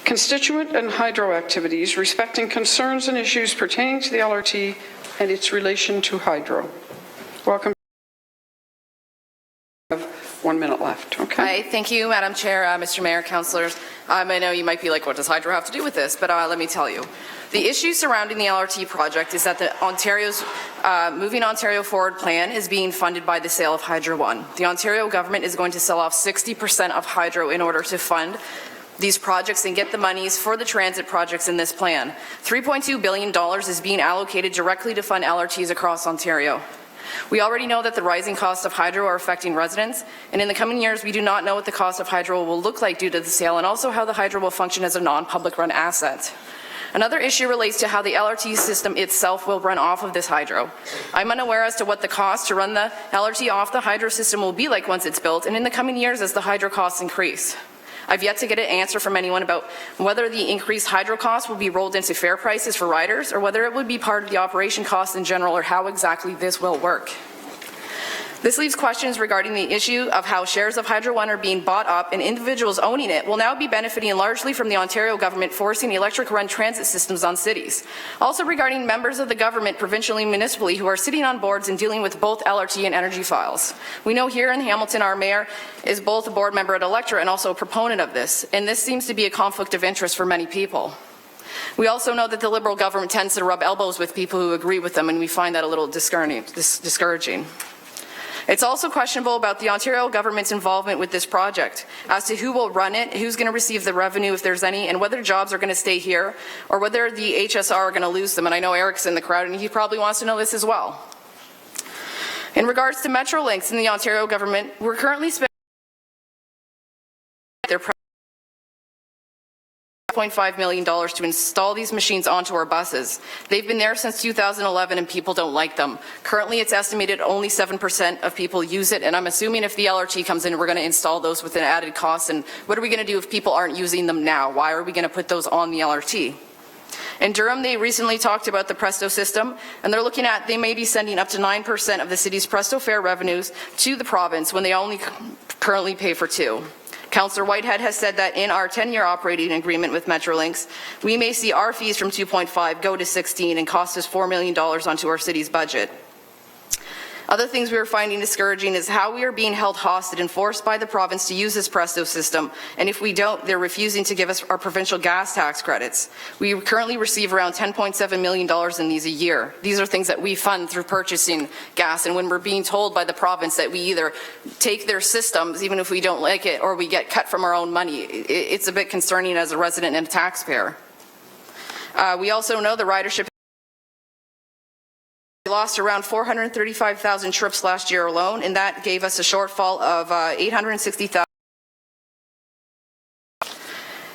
constituent and hydro activities respecting concerns and issues pertaining to the LRT and its relation to hydro. Welcome. 1 minute left. Okay. Hi, thank you, Madam Chair, Mr. Mayor, councillors. I know you might be like, what does hydro have to do with this? But let me tell you. The issue surrounding the LRT project is that the Moving Ontario Forward plan is being funded by the sale of Hydro One. The Ontario government is going to sell off 60% of hydro in order to fund these projects and get the monies for the transit projects in this plan. $3.2 billion is being allocated directly to fund LRTs across Ontario. We already know that the rising costs of hydro are affecting residents, and in the coming years we do not know what the cost of hydro will look like due to the sale, and also how the hydro will function as a non-public run asset. Another issue relates to how the LRT system itself will run off of this hydro. I'm unaware as to what the cost to run the LRT off the hydro system will be like once it's built, and in the coming years as the hydro costs increase. I've yet to get an answer from anyone about whether the increased hydro costs will be rolled into fair prices for riders, or whether it would be part of the operation costs in general, or how exactly this will work. This leaves questions regarding the issue of how shares of Hydro One are being bought up, and individuals owning it will now be benefiting largely from the Ontario government forcing electric run transit systems on cities. Also regarding members of the government, provincially and municipally, who are sitting on boards and dealing with both LRT and energy files. We know here in Hamilton our mayor is both a board member at Electra and also a proponent of this, and this seems to be a conflict of interest for many people. We also know that the Liberal government tends to rub elbows with people who agree with them, and we find that a little discouraging. It's also questionable about the Ontario government's involvement with this project, as to who will run it, who's going to receive the revenue if there's any, and whether jobs are going to stay here, or whether the HSR are going to lose them. And I know Eric's in the crowd, and he probably wants to know this as well. In regards to Metrolinx in the Ontario government, we're currently spending their $1.5 million to install these machines onto our buses. They've been there since 2011 and people don't like them. Currently it's estimated only 7% of people use it, and I'm assuming if the LRT comes in we're going to install those with an added cost. And what are we going to do if people aren't using them now? Why are we going to put those on the LRT? In Durham, they recently talked about the Presto system, and they're looking at they may be sending up to 9% of the city's Presto fare revenues to the province when they only currently pay for 2%. Councillor Whitehead has said that in our 10-year operating agreement with Metrolinx, we may see our fees from 2.5 go to 16 and cost us $4 million onto our city's budget. Other things we are finding discouraging is how we are being held hostage and forced by the province to use this Presto system, and if we don't, they're refusing to give us our provincial gas tax credits. We currently receive around $10.7 million in these a year. These are things that we fund through purchasing gas, and when we're being told by the province that we either take their systems, even if we don't like it, or we get cut from our own money, it's a bit concerning as a resident and a taxpayer. We also know the ridership lost around 435,000 trips last year alone, and that gave us a shortfall of 860,000.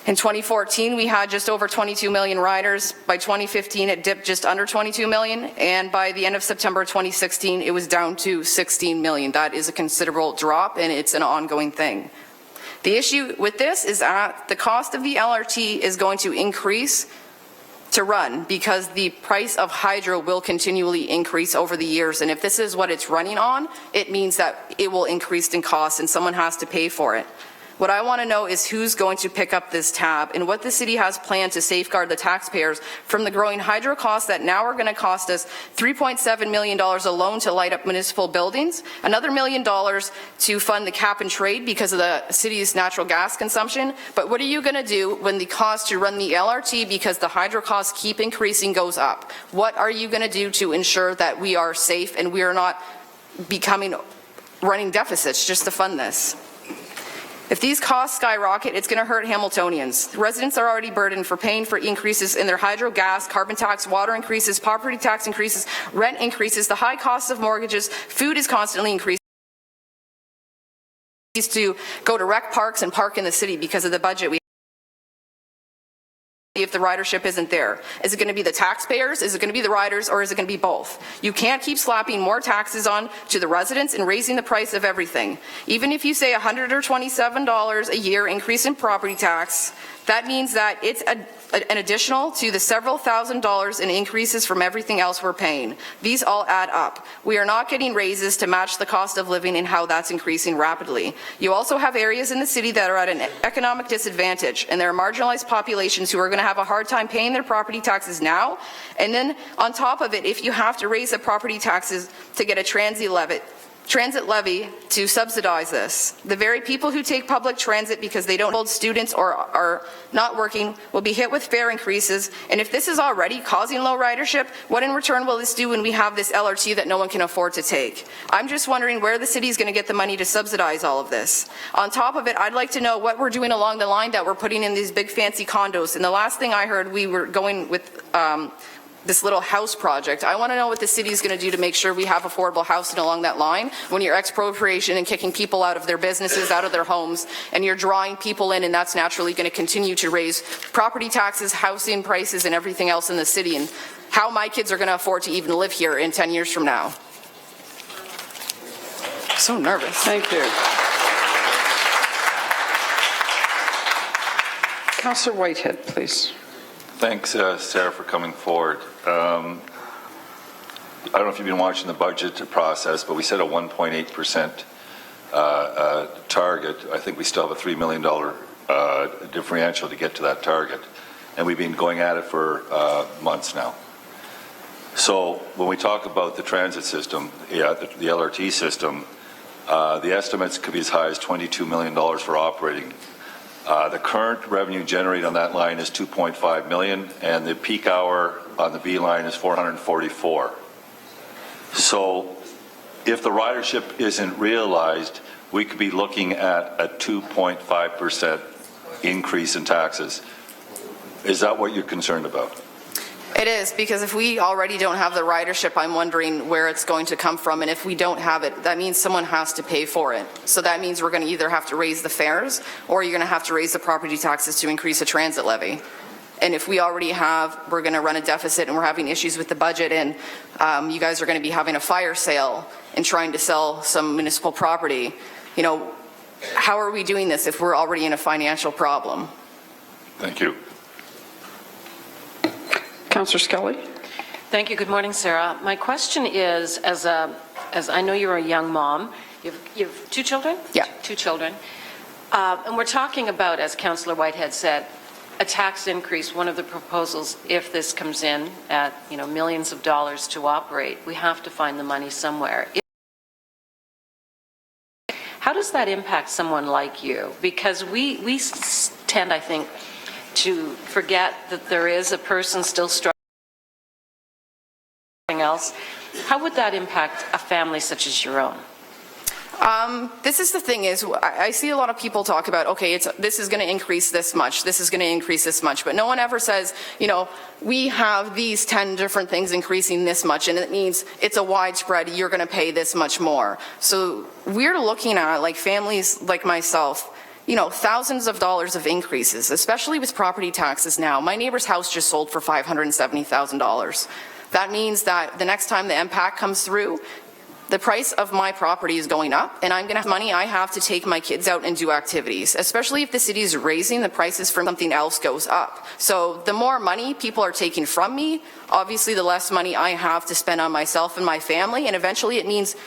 In 2014, we had just over 22 million riders. By 2015, it dipped just under 22 million, and by the end of September 2016, it was down to 16 million. That is a considerable drop, and it's an ongoing thing. The issue with this is that the cost of the LRT is going to increase to run because the price of hydro will continually increase over the years, and if this is what it's running on, it means that it will increase in cost and someone has to pay for it. What I want to know is who's going to pick up this tab and what the city has planned to safeguard the taxpayers from the growing hydro costs that now are going to cost us $3.7 million alone to light up municipal buildings, another $1 million to fund the cap and trade because of the city's natural gas consumption. But what are you going to do when the cost to run the LRT, because the hydro costs keep increasing, goes up? What are you going to do to ensure that we are safe and we are not running deficits just to fund this? If these costs skyrocket, it's going to hurt Hamiltonians. Residents are already burdened for paying for increases in their hydro, gas, carbon tax, water increases, property tax increases, rent increases, the high costs of mortgages, food is constantly increasing. To go to rec parks and park in the city because of the budget we have. If the ridership isn't there. Is it going to be the taxpayers? Is it going to be the riders? Or is it going to be both? You can't keep slapping more taxes on to the residents and raising the price of everything. Even if you say $127 a year increase in property tax, That means that it's an additional to the several $1,000s in increases from everything else we're paying. These all add up. We are not getting raises to match the cost of living and how that's increasing rapidly. You also have areas in the city that are at an economic disadvantage, and there are marginalized populations who are going to have a hard time paying their property taxes now. And then on top of it, if you have to raise the property taxes to get a transit levy to subsidize this, the very people who take public transit because they don't hold students or are not working will be hit with fare increases. And if this is already causing low ridership, what in return will this do when we have this LRT that no one can afford to take? I'm just wondering where the city is going to get the money to subsidize all of this. On top of it, I'd like to know what we're doing along the line that we're putting in these big fancy condos. And the last thing I heard, we were going with this little house project. I want to know what the city is going to do to make sure we have affordable housing along that line when you're expropriation and kicking people out of their businesses, out of their homes, and you're drawing people in, and that's naturally going to continue to raise property taxes, housing prices, and everything else in the city, and how my kids are going to afford to even live here in 10 years from now. So nervous. Thank you. Councillor Whitehead, please. Thanks, Sarah, for coming forward. I don't know if you've been watching the budget process, but we set a 1.8% target. I think we still have a $3 million differential to get to that target, and we've been going at it for months now. So when we talk about the transit system, the LRT system, the estimates could be as high as $22 million for operating. The current revenue generated on that line is $2.5 million, and the peak hour on the B line is 444. So if the ridership isn't realized, we could be looking at a 2.5% increase in taxes. Is that what you're concerned about? It is, because if we already don't have the ridership, I'm wondering where it's going to come from, and if we don't have it, that means someone has to pay for it. So that means we're going to either have to raise the fares, or you're going to have to raise the property taxes to increase the transit levy. And if we already have, we're going to run a deficit, and we're having issues with the budget, and you guys are going to be having a fire sale and trying to sell some municipal property, you know, how are we doing this if we're already in a financial problem? Thank you. Councillor Scully. Thank you. Good morning, Sarah. My question is, as I know you're a young mom, you have two children? Yeah. Two children. And we're talking about, as Councillor Whitehead said, a tax increase. One of the proposals, if this comes in at, you know, millions of dollars to operate, we have to find the money somewhere. How does that impact someone like you? Because we tend, I think, to forget that there is a person still struggling else. How would that impact a family such as your own? This is the thing is, I see a lot of people talk about, okay, this is going to increase this much, this is going to increase this much, but no one ever says, you know, we have these 10 different things increasing this much, and it means it's a widespread, you're going to pay this much more. So we're looking at, like, families like myself, you know, thousands of dollars of increases, especially with property taxes now. My neighbor's house just sold for $570,000. That means that the next time the MPAC comes through, the price of my property is going up, and I'm going to have money I have to take my kids out and do activities, especially if the city is raising the prices for something else goes up. So the more money people are taking from me, obviously the less money I have to spend on myself and my family, and eventually it means,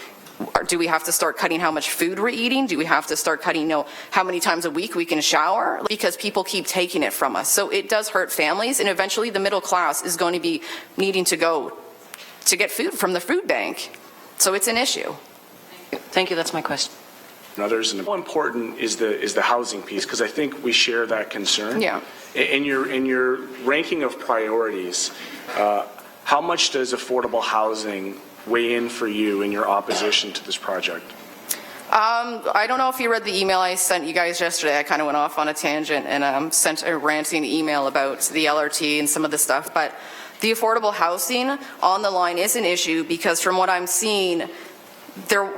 do we have to start cutting how much food we're eating? Do we have to start cutting, you know, how many times a week we can shower? Because people keep taking it from us. So it does hurt families, and eventually the middle class is going to be needing to go to get food from the food bank. So it's an issue. Thank you. That's my question. Others, and how important is the housing piece? Because I think we share that concern. Yeah. In your ranking of priorities, how much does affordable housing weigh in for you in your opposition to this project? I don't know if you read the email I sent you guys yesterday. I kind of went off on a tangent and sent a ranting email about the LRT and some of the stuff, but the affordable housing on the line is an issue because from what I'm seeing,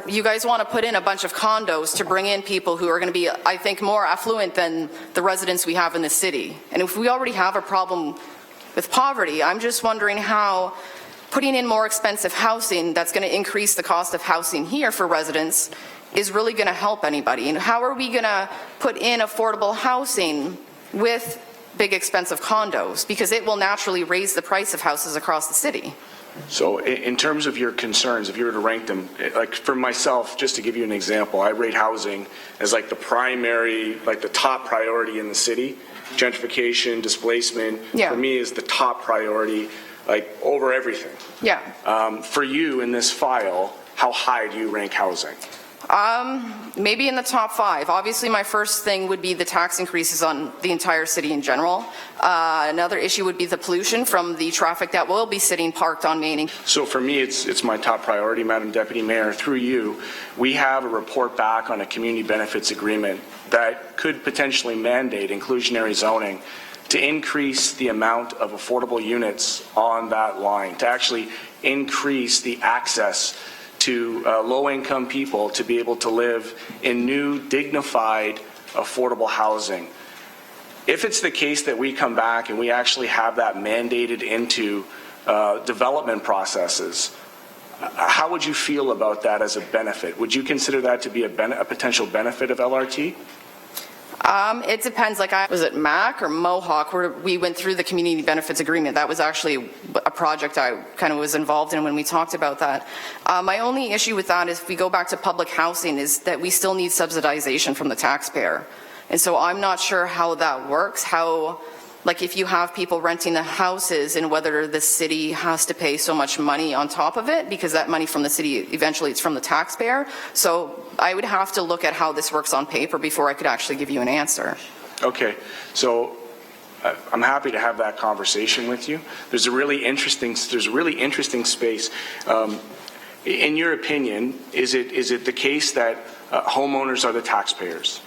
you guys want to put in a bunch of condos to bring in people who are going to be, I think, more affluent than the residents we have in the city. And if we already have a problem with poverty, I'm just wondering how putting in more expensive housing that's going to increase the cost of housing here for residents is really going to help anybody. And how are we going to put in affordable housing with big expensive condos, because it will naturally raise the price of houses across the city. So in terms of your concerns, if you were to rank them, like for myself, just to give you an example, I rate housing as like the primary, like the top priority in the city. Gentrification, displacement, for me is the top priority, like over everything. Yeah. For you in this file, how high do you rank housing? Maybe in the top 5. Obviously, my first thing would be the tax increases on the entire city in general. Another issue would be the pollution from the traffic that will be sitting parked on Main. So for me, it's my top priority, Madam Deputy Mayor. Through you, we have a report back on a community benefits agreement that could potentially mandate inclusionary zoning to increase the amount of affordable units on that line, to actually increase the access to low-income people to be able to live in new, dignified, affordable housing. If it's the case that we come back and we actually have that mandated into development processes, how would you feel about that as a benefit? Would you consider that to be a potential benefit of LRT? It depends. Like, was it MAC or Mohawk where we went through the community benefits agreement? That was actually a project I kind of was involved in when we talked about that. My only issue with that is, if we go back to public housing, is that we still need subsidization from the taxpayer. And so I'm not sure how that works, like if you have people renting the houses and whether the city has to pay so much money on top of it, because that money from the city, eventually it's from the taxpayer. So I would have to look at how this works on paper before I could actually give you an answer. Okay, so I'm happy to have that conversation with you. There's a really interesting space. In your opinion, is it the case that homeowners are the taxpayers?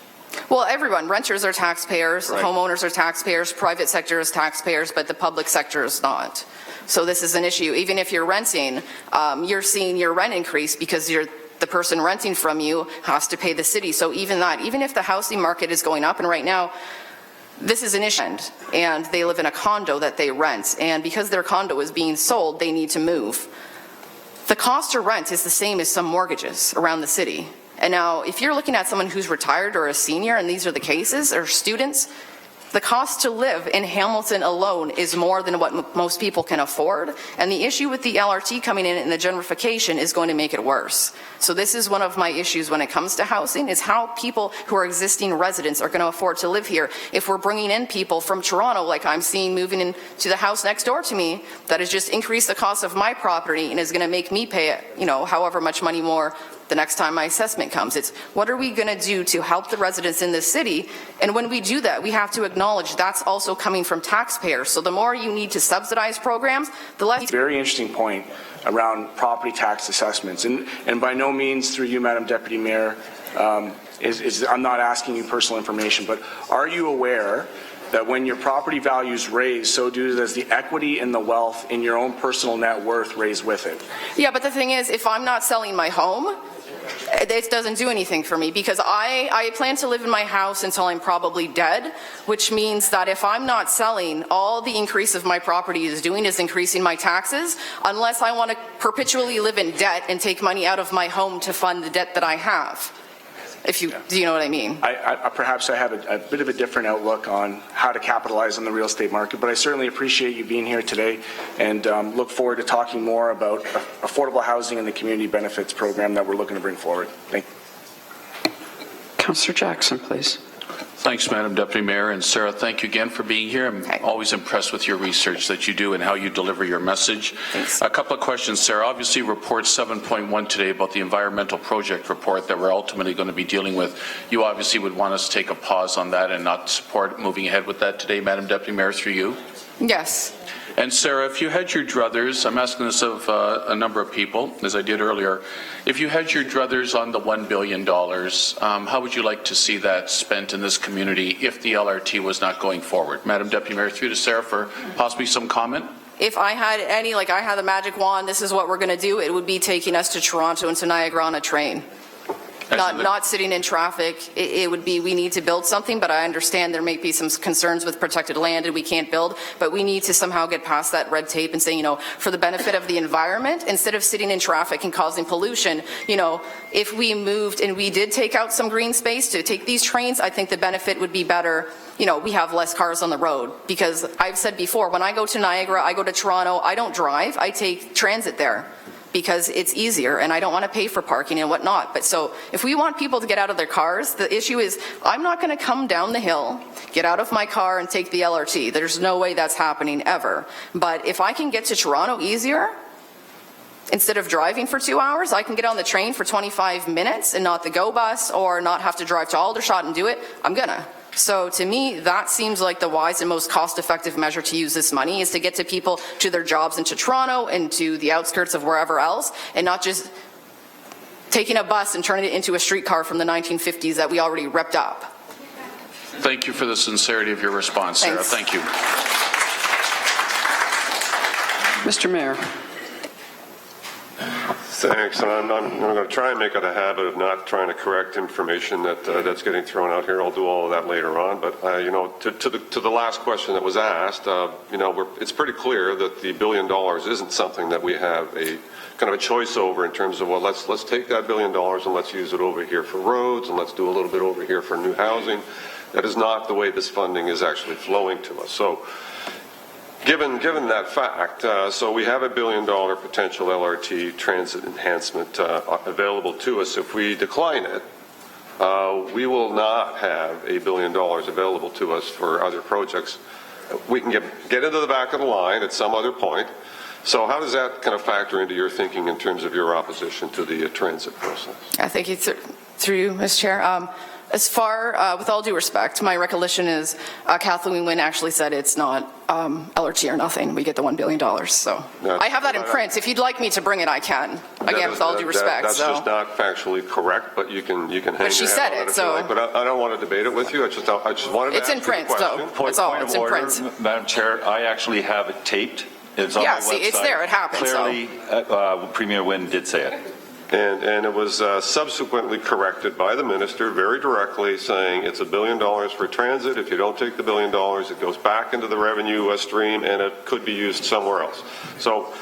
Well, everyone, renters are taxpayers, right. Homeowners are taxpayers, private sector is taxpayers, but the public sector is not. So this is an issue. Even if you're renting, you're seeing your rent increase because the person renting from you has to pay the city. So even if the housing market is going up, and right now, this is an issue, and they live in a condo that they rent, and because their condo is being sold, they need to move. The cost to rent is the same as some mortgages around the city. And now, if you're looking at someone who's retired or a senior, and these are the cases, or students, the cost to live in Hamilton alone is more than what most people can afford. And the issue with the LRT coming in and the gentrification is going to make it worse. So this is one of my issues when it comes to housing, is how people who are existing residents are going to afford to live here. If we're bringing in people from Toronto, like I'm seeing moving into the house next door to me, that has just increased the cost of my property and is going to make me pay, however much money more the next time my assessment comes. It's what are we going to do to help the residents in this city? And when we do that, we have to acknowledge that's also coming from taxpayers. So the more you need to subsidize programs, the less. Very interesting point around property tax assessments. And by no means, through you, Madam Deputy Mayor, I'm not asking you personal information, but are you aware that when your property values raise, so does the equity and the wealth in your own personal net worth raise with it? Yeah, but the thing is, if I'm not selling my home, it doesn't do anything for me, because I plan to live in my house until I'm probably dead, which means that if I'm not selling, all the increase of my property is doing is increasing my taxes, unless I want to perpetually live in debt and take money out of my home to fund the debt that I have. Do you know what I mean? Perhaps I have a bit of a different outlook on how to capitalize on the real estate market, but I certainly appreciate you being here today, and look forward to talking more about affordable housing and the community benefits program that we're looking to bring forward. Thank you. Councillor Jackson, please. Thanks, Madam Deputy Mayor. And Sarah, thank you again for being here. I'm always impressed with your research that you do and how you deliver your message. Thanks. A couple of questions, Sarah. Obviously, report 7.1 today about the environmental project report that we're ultimately going to be dealing with. You obviously would want us to take a pause on that and not support moving ahead with that today, Madam Deputy Mayor, through you? Yes. And Sarah, if you had your druthers, I'm asking this of a number of people, as I did earlier, if you had your druthers on the $1 billion, how would you like to see that spent in this community if the LRT was not going forward? Madam Deputy Mayor, through to Sarah for possibly some comment. If I had I had a magic wand, this is what we're going to do, it would be taking us to Toronto and to Niagara on a train. Not sitting in traffic. It would be, we need to build something, but I understand there may be some concerns with protected land and we can't build, but we need to somehow get past that red tape and say, for the benefit of the environment, instead of sitting in traffic and causing pollution, if we moved and we did take out some green space to take these trains, I think the benefit would be better we have less cars on the road. Because I've said before, when I go to Niagara, I go to Toronto, I don't drive, I take transit there because it's easier and I don't want to pay for parking and whatnot. But so if we want people to get out of their cars, the issue is I'm not going to come down the hill, get out of my car and take the LRT. There's no way that's happening ever. But if I can get to Toronto easier, instead of driving for 2 hours, I can get on the train for 25 minutes and not the GO bus or not have to drive to Aldershot and do it, I'm gonna. So to me, that seems like the wise and most cost-effective measure to use this money is to get to people to their jobs into Toronto and to the outskirts of wherever else, and not just taking a bus and turning it into a streetcar from the 1950s that we already ripped up. Thank you for the sincerity of your response, Sarah. Thanks. Thank you. Mr. Mayor. Thanks, and I'm going to try and make it a habit of not trying to correct information that's getting thrown out here. I'll do all of that later on. But to the last question that was asked, it's pretty clear that the $1 billion isn't something that we have a kind of a choice over in terms of, well, let's take that $1 billion and let's use it over here for roads and let's do a little bit over here for new housing. That is not the way this funding is actually flowing to us. So. Given that fact, so we have a $1 billion potential LRT transit enhancement available to us. If we decline it, we will not have $1 billion available to us for other projects. We can get into the back of the line at some other point. So how does that kind of factor into your thinking in terms of your opposition to the transit process? I think it's through you, Ms. Chair. As far, with all due respect, my recollection is Kathleen Wynne actually said it's not LRT or nothing. We get the $1 billion. So I have that in print. If you'd like me to bring it, I can. Again, with all due respect. That's just not factually correct, but you can hang But she said it, so. Like. But I don't want to debate it with you. I just wanted to It's in print, though. That's all. It's in print. Madam Chair, I actually have it taped. It's on my website. It's there. It happened. Clearly, Premier Wynne did say it. And it was subsequently corrected by the minister very directly, saying it's $1 billion for transit. If you don't take the $1 billion, it goes back into the revenue stream and it could be used somewhere else. So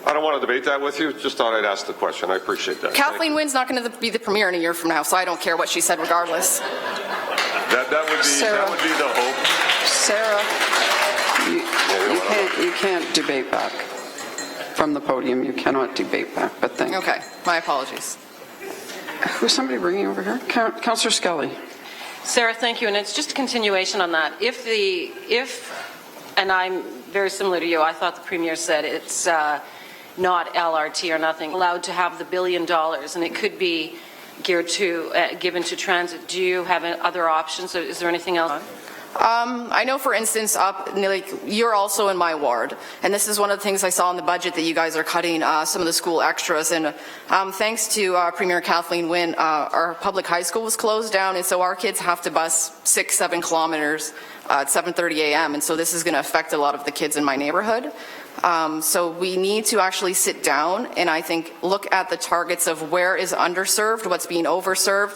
I don't want to debate that with you. Just thought I'd ask the question. I appreciate that. Kathleen Wynne's not going to be the premier in a year from now, so I don't care what she said regardless. That would be the hope. Sarah, you can't debate back. From the podium, you cannot debate back, but thank you. Okay, my apologies. Was somebody bringing over here? Councillor Scully. Sarah, thank you. And it's just a continuation on that. And I'm very similar to you, I thought the Premier said it's not LRT or nothing, allowed to have the $1 billion, and it could be geared to, given to transit. Do you have other options? Is there anything else? I know, for instance, you're also in my ward, and this is one of the things I saw in the budget that you guys are cutting some of the school extras, and thanks to Premier Kathleen Wynne, our public high school was closed down, and so our kids have to bus 6-7 kilometers at 7:30 a.m., and so this is going to affect a lot of the kids in my neighborhood. So we need to actually sit down and I think look at the targets of where is underserved, what's being overserved.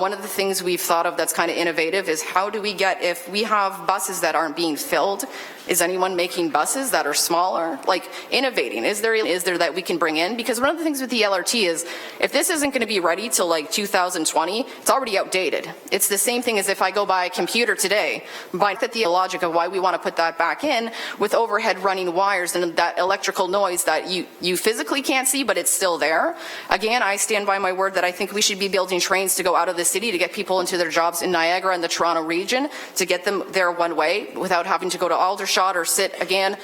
One of the things we've thought of that's kind of innovative is how do we get, if we have buses that aren't being filled, is anyone making buses that are smaller? Like innovating, is there that we can bring in? Because one of the things with the LRT is if this isn't going to be ready till like 2020, it's already outdated. It's the same thing as if I go buy a computer today, but the logic of why we want to put that back in with overhead running wires and that electrical noise that you physically can't see, but it's still there. Again, I stand by my word that I think we should be building trains to go out of the city to get people into their jobs in Niagara and the Toronto region, to get them there one way without having to go to Aldershot or sit again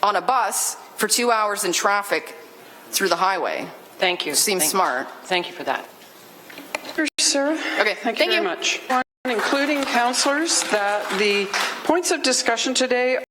on a bus for 2 hours in traffic through the highway. Thank you. Seems smart. Thank you for that. Sarah. Okay, Thank you very much. Including councillors, that the points of discussion today